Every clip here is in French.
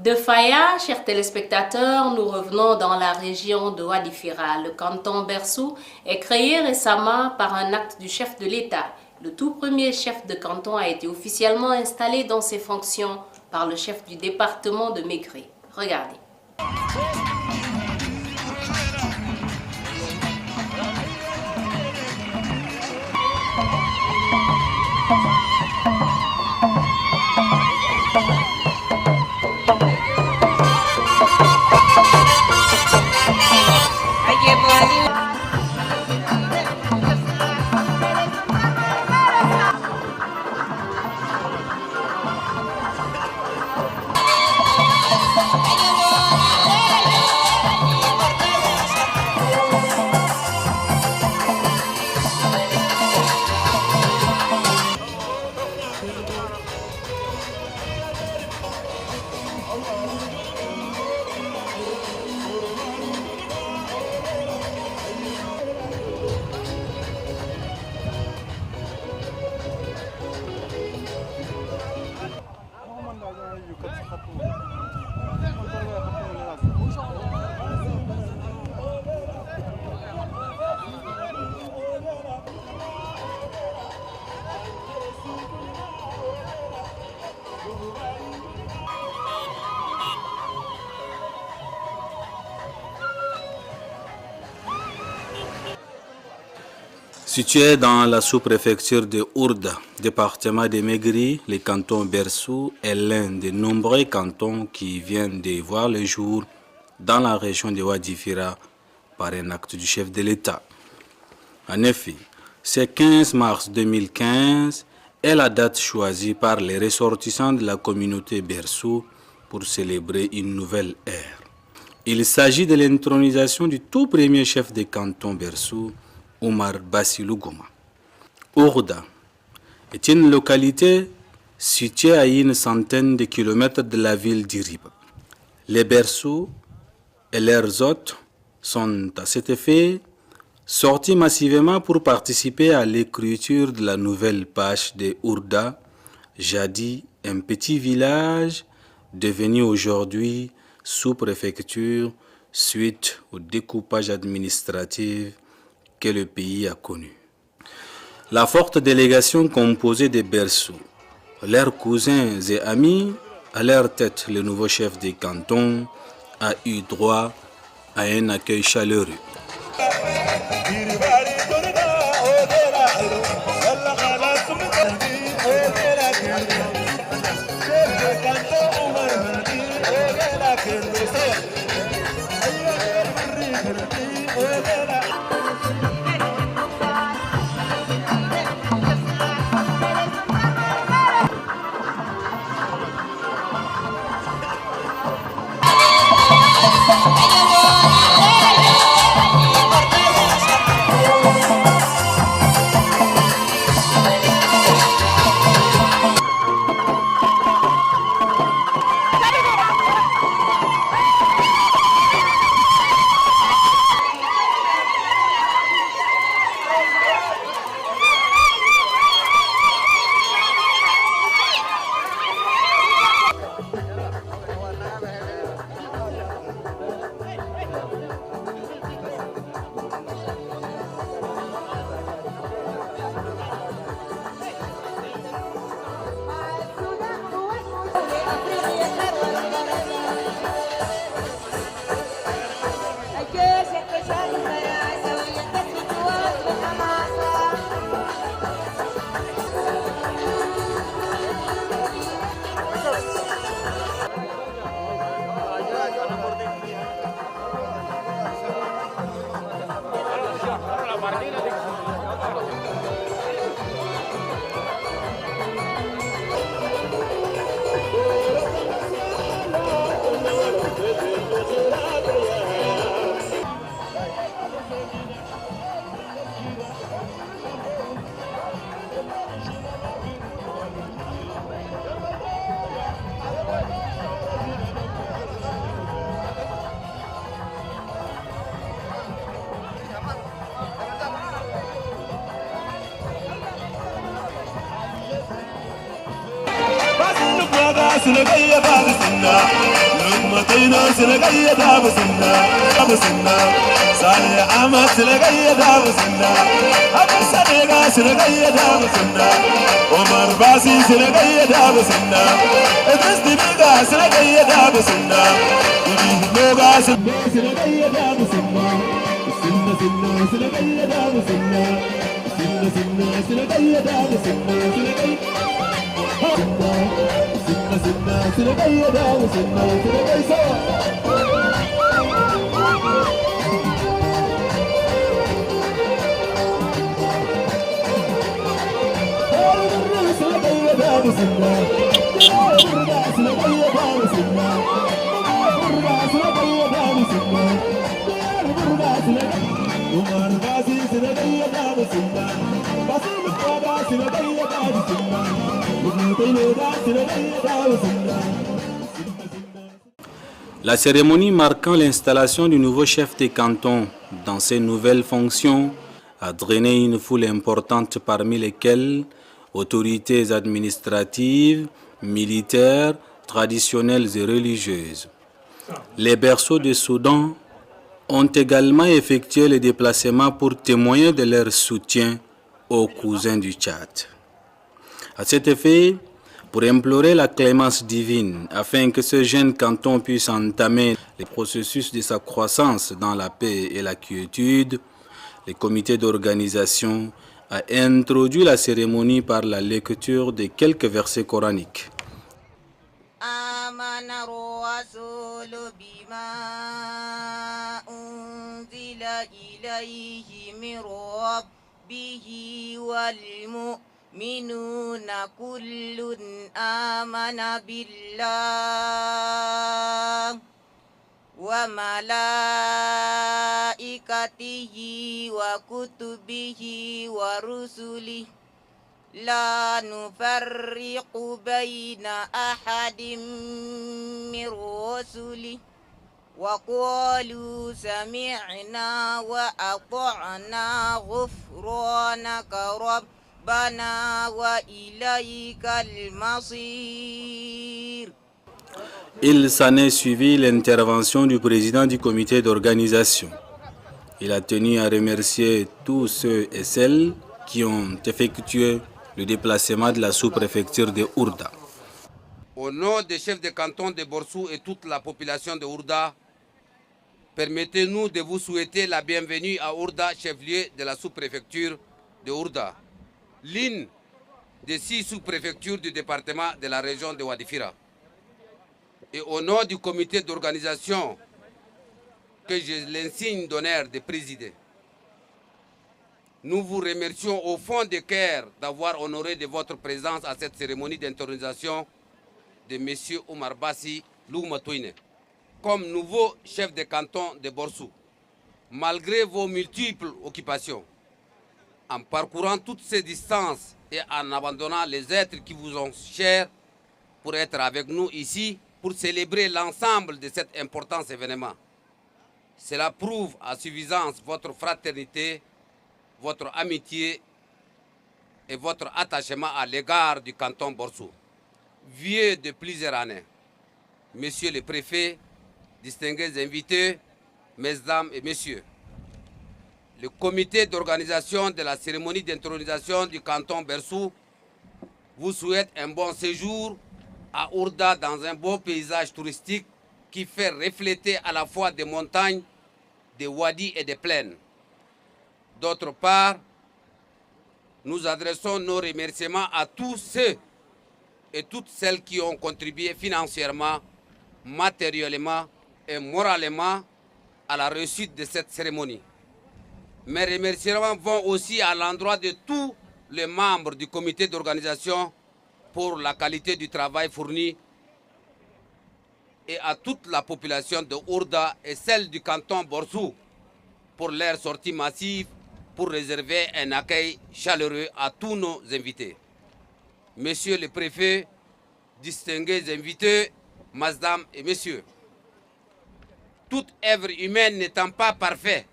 De Faya, chers téléspectateurs, nous revenons dans la région de Wadifira. Le canton Bersou est créé récemment par un acte du chef de l'État. Le tout premier chef de canton a été officiellement installé dans ses fonctions par le chef du département de Mégré. Regardez. Situé dans la sous-préfecture de Ourda, département de Maigri, le canton Bersou est l'un des nombreux cantons qui viennent de voir le jour dans la région de Wadifira par un acte du chef de l'État. En effet, ce 15 mars 2015 est la date choisie par les ressortissants de la communauté Bersou pour célébrer une nouvelle ère. Il s'agit de l'intronisation du tout premier chef de canton Bersou, Omar Bassilou Goma. Ourda est une localité située à une centaine de kilomètres de la ville d'Irib. Les Bersou et leurs hôtes sont à cet effet sortis massivement pour participer à l'écriture de la nouvelle page de Ourda, jadis un petit village devenu aujourd'hui sous-préfecture suite au découpage administratif que le pays a connu. La forte délégation composée des Bersou, leurs cousins et amis, à leur tête le nouveau chef des cantons, a eu droit à un accueil chaleureux. Omar Basi Sinagaya Dabasana, it is the Biga Sinagaya Dabasana, Noga Sinagaya Dabasana, Sinna Sinagaya Dabasana, Sinagaya Dabasana, Sinagaya La cérémonie marquant l'installation du nouveau chef de canton dans ses nouvelles fonctions a drainé une foule importante parmi lesquelles autorités administratives, militaires, traditionnelles et religieuses. Les berceaux de Soudan ont également effectué les déplacements pour témoigner de leur soutien aux cousins du Tchad. À cet effet, pour implorer la clémence divine afin que ce jeune canton puisse entamer le processus de sa croissance dans la paix et la quiétude, le comité d'organisation a introduit la cérémonie par la lecture de quelques versets coraniques. المؤمنون كل آمن بالله وملائكته وكتبه ورسله لا نفرق بين أحد من رسله وقالوا سمعنا وأطعنا غفرانك رب Il s'en est suivi l'intervention du président du comité d'organisation. Il a tenu à remercier tous ceux et celles qui ont effectué le déplacement de la sous-préfecture de Ourda. Au nom des chefs de canton de Borsou et toute la population de Ourda, permettez-nous de vous souhaiter la bienvenue à Ourda, chef-lieu de la sous-préfecture de Ourda, l'une des 6 sous-préfectures du département de la région de Wadifira. Et au nom du comité d'organisation que j'ai l'insigne d'honneur de présider, nous vous remercions au fond du cœur d'avoir honoré de votre présence à cette cérémonie d'intronisation de M. Omar Bassi Loumatouine comme nouveau chef de canton de Borsou, malgré vos multiples occupations. En parcourant toutes ces distances et en abandonnant les êtres qui vous ont chers pour être avec nous ici, pour célébrer l'ensemble de cet important événement. Cela prouve à suffisance votre fraternité, votre amitié et votre attachement à l'égard du canton Borsou. Vieux de plusieurs années, Monsieur le préfet, distingués invités, mesdames et messieurs, le comité d'organisation de la cérémonie d'intronisation du canton Bersou vous souhaite un bon séjour à Ourda dans un beau paysage touristique qui fait refléter à la fois des montagnes, des wadis et des plaines. D'autre part, nous adressons nos remerciements à tous ceux et toutes celles qui ont contribué financièrement, matériellement et moralement à la réussite de cette cérémonie. Mes remerciements vont aussi à l'endroit de tous les membres du comité d'organisation pour la qualité du travail fourni et à toute la population de Ourda et celle du canton Borsou pour leur sortie massive pour réserver un accueil chaleureux à tous nos invités. Monsieur le préfet, distingués invités, mesdames et messieurs, toute œuvre humaine n'étant pas parfaite,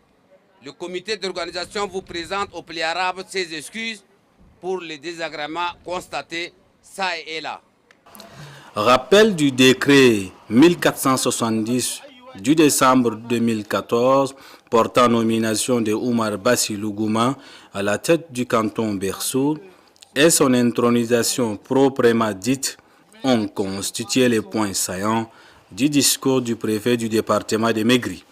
le comité d'organisation vous présente au préalable ses excuses pour les désagréments constatés ça et là. Rappel du décret 1470 du décembre 2014 portant nomination de Oumar Bassi Lougouma à la tête du canton Berceau et son intronisation proprement dite ont constitué les points saillants du discours du préfet du département de Maigri.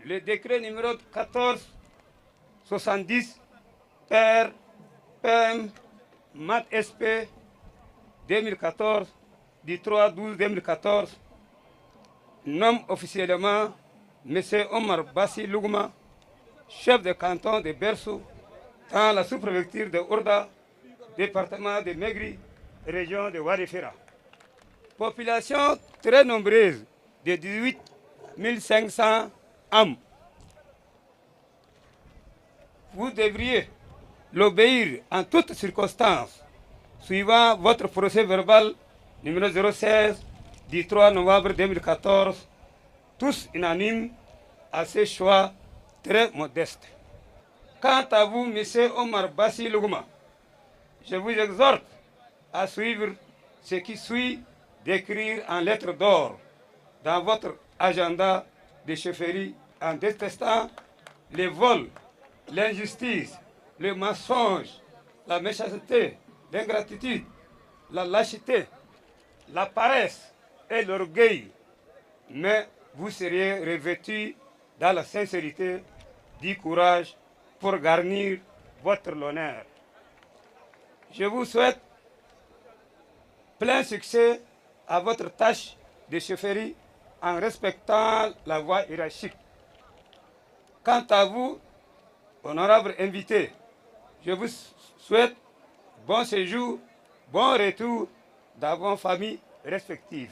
Le décret numéro 1470 per PM MAT SP 2014 du 3/12/2014 nomme officiellement M. Omar Bassi Lougouma, chef de canton de Berceau, dans la sous-préfecture de Ourda, département de Maigri, région de Wadifira. Population très nombreuse de 18 500 âmes. Vous devriez l'obéir en toutes circonstances, suivant votre procès verbal numéro 016 du 3 novembre 2014, tous unanimes à ces choix très modestes. Quant à vous, M. Omar Bassi Lougouma, je vous exhorte à suivre ce qui suit d'écrire en lettres d'or dans votre agenda de chefferie en détestant les vols, l'injustice, le mensonge, la méchanceté, l'ingratitude, la lâcheté, la paresse et l'orgueil. Mais vous seriez revêtu dans la sincérité du courage pour garnir votre honneur. Je vous souhaite plein succès à votre tâche de chefferie en respectant la voie hiérarchique. Quant à vous, honorable invité, je vous souhaite bon séjour, bon retour dans vos familles respectives.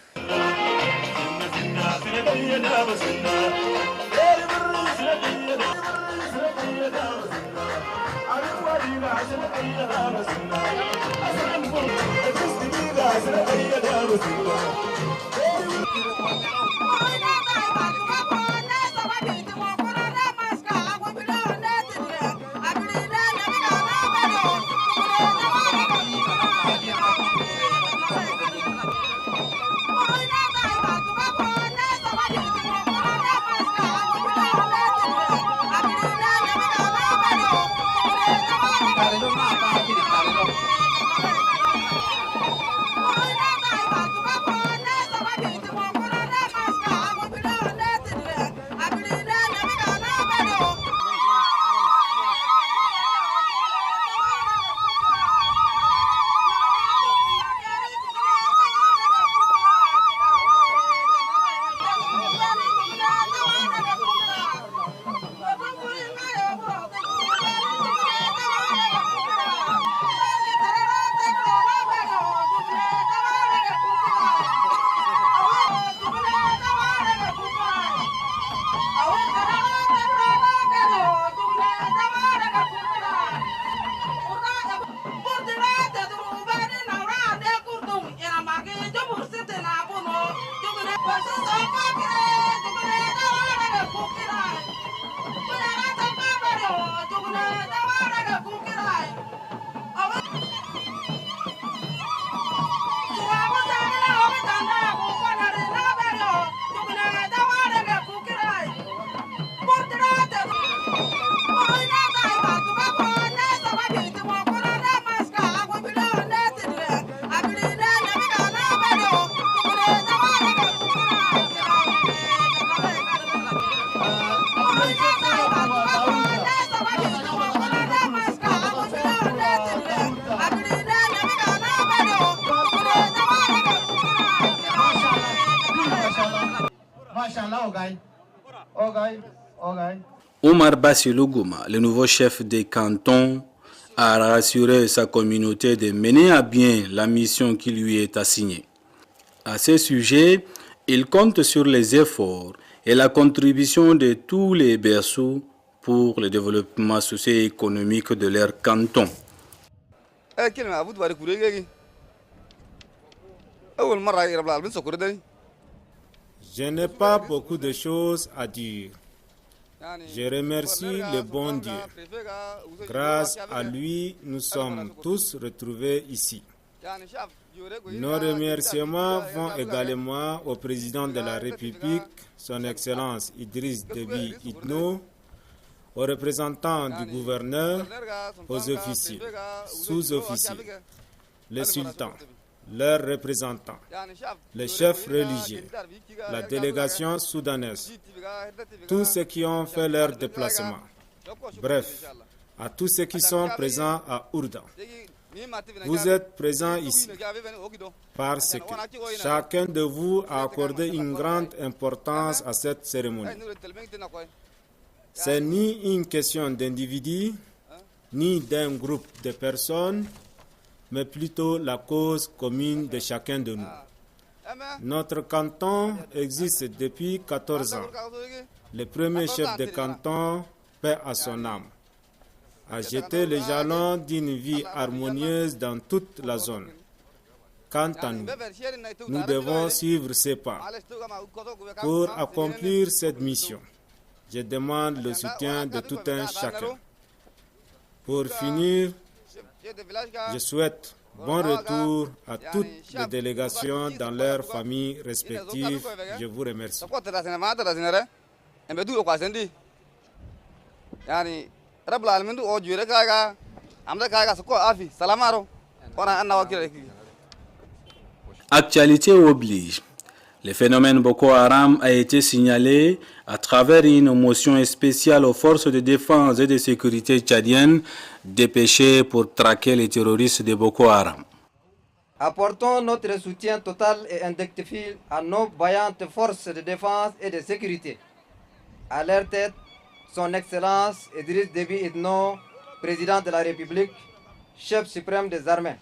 Oumar Bassi Lougouma, le nouveau chef des cantons, a rassuré sa communauté de mener à bien la mission qui lui est assignée. À ce sujet, il compte sur les efforts et la contribution de tous les berceaux pour le développement socio-économique de leur canton. Je n'ai pas beaucoup de choses à dire. Je remercie le bon Dieu. Grâce à lui, nous sommes tous retrouvés ici. Nos remerciements vont également au président de la République, son Excellence Idriss Déby Itno, aux représentants du gouverneur, aux officiers, sous-officiers, les sultans, leurs représentants, les chefs religieux, la délégation soudanaise, tous ceux qui ont fait leur déplacement. Bref, à tous ceux qui sont présents à Ourda. Vous êtes présents ici parce que chacun de vous a accordé une grande importance à cette cérémonie. C'est ni une question d'individu, ni d'un groupe de personnes, mais plutôt la cause commune de chacun de nous. Notre canton existe depuis 14 ans. Le premier chef de canton, paix à son âme, a jeté les jalons d'une vie harmonieuse dans toute la zone. Quant à nous, nous devons suivre ses pas. Pour accomplir cette mission, je demande le soutien de tout un chacun. Pour finir, je souhaite bon retour à toutes les délégations dans leurs familles respectives. Je vous remercie. Actualité oblige. Le phénomène Boko Haram a été signalé à travers une motion spéciale aux forces de défense et de sécurité tchadiennes dépêchées pour traquer les terroristes de Boko Haram. Apportons notre soutien total et indéfectible à nos vaillantes forces de défense et de sécurité. À leur tête, son Excellence Idriss Déby Itno, président de la République, chef suprême des armées.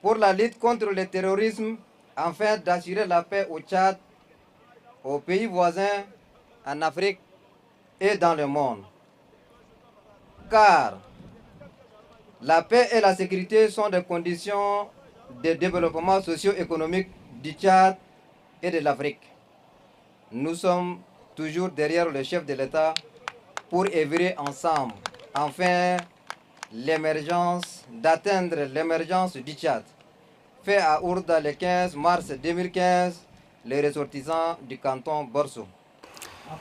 Pour la lutte contre le terrorisme, afin d'assurer la paix au Tchad, aux pays voisins, en Afrique et dans le monde. Car la paix et la sécurité sont des conditions de développement socio-économique du Tchad et de l'Afrique. Nous sommes toujours derrière le chef de l'État pour œuvrer ensemble, enfin d'atteindre l'émergence du Tchad. Fait à Ourda le 15 mars 2015, les ressortissants du canton Borso.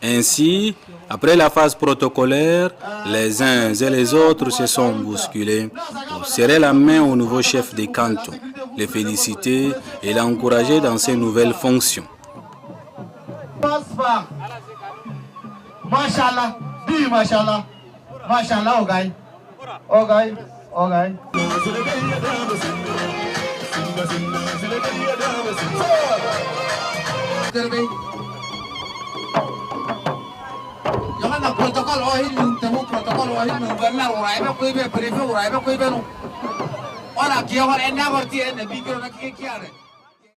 Ainsi, après la phase protocolaire, les uns et les autres se sont bousculés pour serrer la main au nouveau chef des cantons, les féliciter et l'encourager dans ses nouvelles fonctions. Mashallah, dis mashallah, mashallah, Ogay, Ogay, Ogay.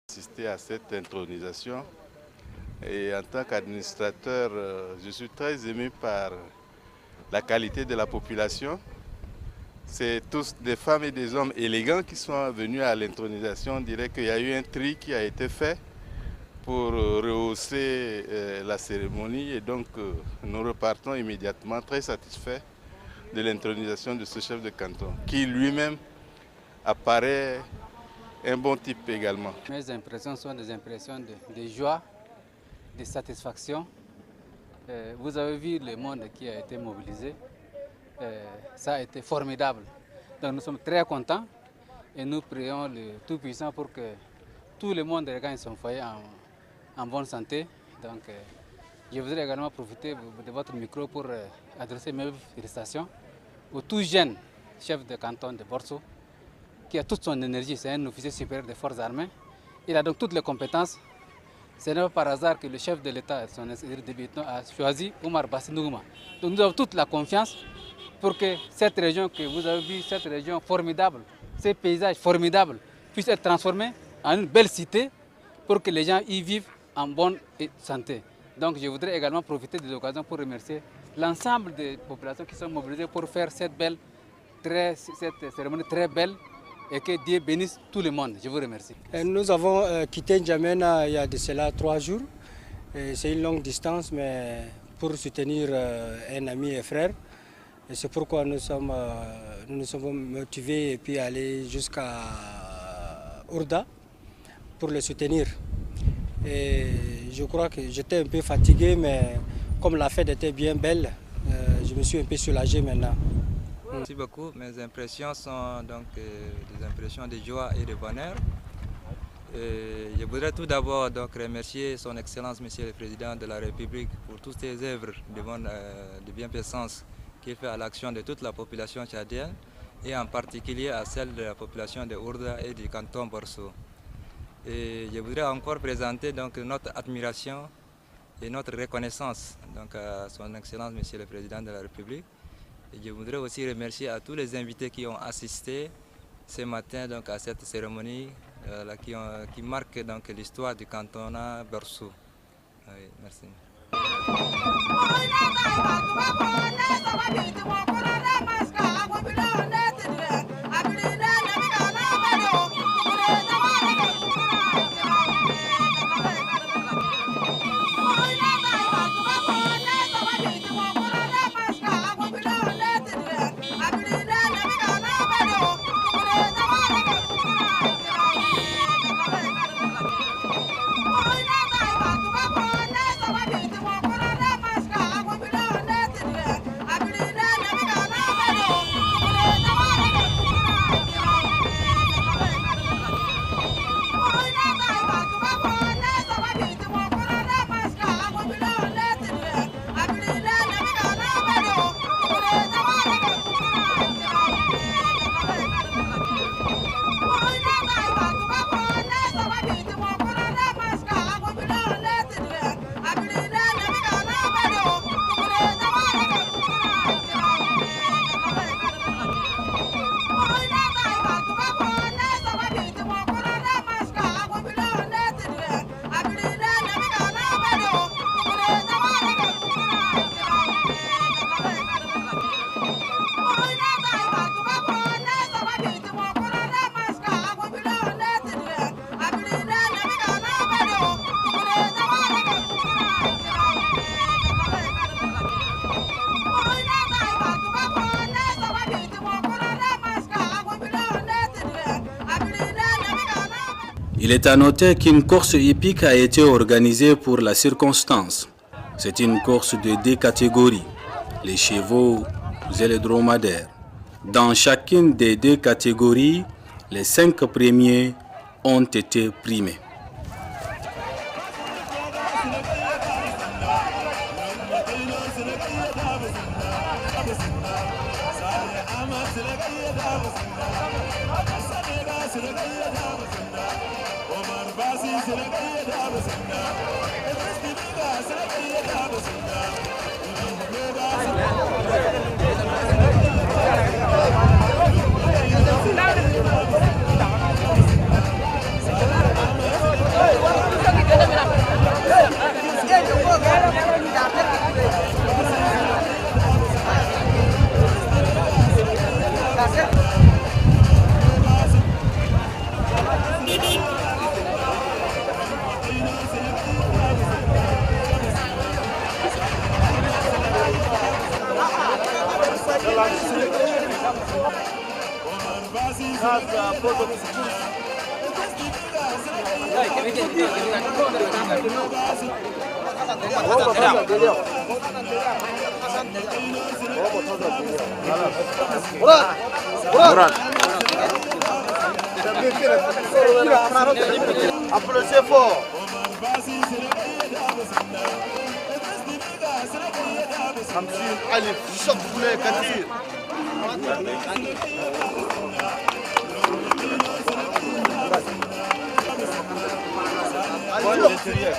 Assister à cette intronisation et en tant qu'administrateur, je suis très ému par la qualité de la population. C'est tous des femmes et des hommes élégants qui sont venus à l'intronisation. On dirait qu'il y a eu un tri qui a été fait pour rehausser la cérémonie et donc nous repartons immédiatement très satisfaits de l'intronisation de ce chef de canton qui lui-même apparaît un bon type également. Mes impressions sont des impressions de joie, de satisfaction. Vous avez vu le monde qui a été mobilisé. Ça a été formidable. Donc nous sommes très contents et nous prions le Tout-Puissant pour que tout le monde regagne son foyer en bonne santé. Donc je voudrais également profiter de votre micro pour adresser mes félicitations au tout jeune chef de canton de Borso qui a toute son énergie. C'est un officier supérieur des forces armées. Il a donc toutes les compétences. Ce n'est pas par hasard que le chef de l'État, son Idriss Déby Itno, a choisi Omar Bassi Nougouma. Donc nous avons toute la confiance pour que cette région que vous avez vue, cette région formidable, ces paysages formidables, puissent être transformés en une belle cité pour que les gens y vivent en bonne santé. Donc je voudrais également profiter de l'occasion pour remercier l'ensemble des populations qui sont mobilisées pour faire cette cérémonie très belle et que Dieu bénisse tout le monde. Je vous remercie. Nous avons quitté N'Djamena il y a de cela 3 jours. C'est une longue distance, mais pour soutenir un ami et frère. Et c'est pourquoi nous nous sommes motivés et puis aller jusqu'à Ourda pour le soutenir. Et je crois que j'étais un peu fatigué, mais comme la fête était bien belle, je me suis un peu soulagé maintenant. Merci beaucoup. Mes impressions sont donc des impressions de joie et de bonheur. Et je voudrais tout d'abord donc remercier son Excellence Monsieur le Président de la République pour toutes ses œuvres de bienfaisance qu'il fait à l'action de toute la population tchadienne et en particulier à celle de la population de Ourda et du canton Berssou. Et je voudrais encore présenter donc notre admiration et notre reconnaissance donc à son Excellence Monsieur le Président de la République. Et je voudrais aussi remercier à tous les invités qui ont assisté ce matin donc à cette cérémonie qui marque donc l'histoire du cantonat Berssou. Oui, merci. Il est à noter qu'une course hippique a été organisée pour la circonstance. C'est une course de 2 catégories, les chevaux et les dromadaires. Dans chacune des 2 catégories, les 5 premiers ont été primés. Applaudissez fort. Hamsin Alif, choc poulet, Katir. Allez, l'intérieur.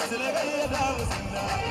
Senegal,